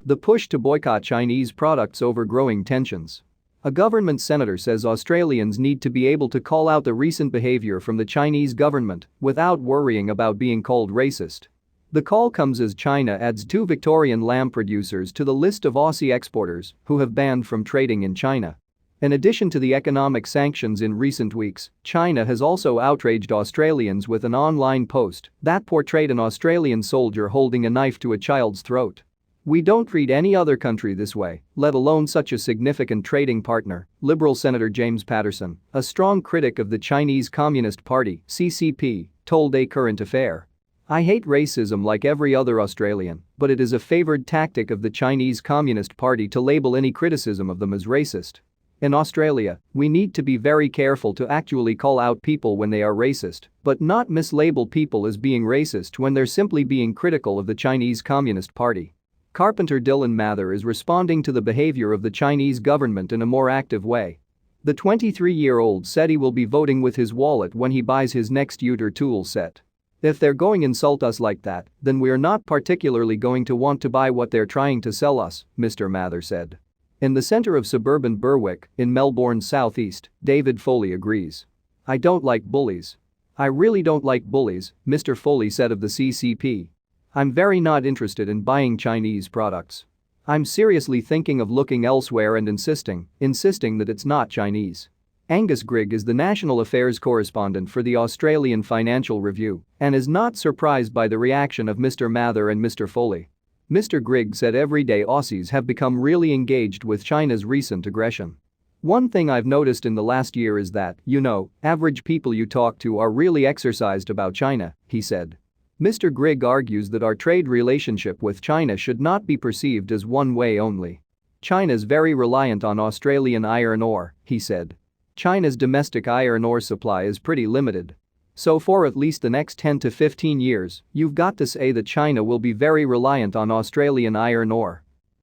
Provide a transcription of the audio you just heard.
The push to boycott Chinese products over growing tensions. A government senator says Australians need to be able to call out the recent behaviour from the Chinese government without worrying about being called racist. The call comes as China adds 2 Victorian lamb producers to the list of Aussie exporters who have banned from trading in China. In addition to the economic sanctions in recent weeks, China has also outraged Australians with an online post that portrayed an Australian soldier holding a knife to a child's throat. "We don't treat any other country this way, let alone such a significant trading partner," Liberal Senator James Paterson, a strong critic of the Chinese Communist Party (CCP), told A Current Affair. "I hate racism like every other Australian, but it is a favoured tactic of the Chinese Communist Party to label any criticism of them as racist. In Australia, we need to be very careful to actually call out people when they are racist, but not mislabel people as being racist when they're simply being critical of the Chinese Communist Party." Carpenter Dylan Mather is responding to the behaviour of the Chinese government in a more active way. The 23-year-old said he will be voting with his wallet when he buys his next Uter tool set. "If they're going to insult us like that, then we're not particularly going to want to buy what they're trying to sell us," Mr. Mather said. In the centre of suburban Berwick, in Melbourne's southeast, David Foley agrees. "I don't like bullies. I really don't like bullies," Mr. Foley said of the CCP. "I'm very not interested in buying Chinese products. I'm seriously thinking of looking elsewhere and insisting that it's not Chinese." Angus Grigg is the national affairs correspondent for the Australian Financial Review and is not surprised by the reaction of Mr. Mather and Mr. Foley. Mr. Grigg said everyday Aussies have become really engaged with China's recent aggression. "One thing I've noticed in the last year is that, average people you talk to are really exercised about China," he said. Mr. Grigg argues that our trade relationship with China should not be perceived as one way only. "China's very reliant on Australian iron ore," he said. "China's domestic iron ore supply is pretty limited. So for at least the next 10 to 15 years, you've got to say that China will be very reliant on Australian iron ore."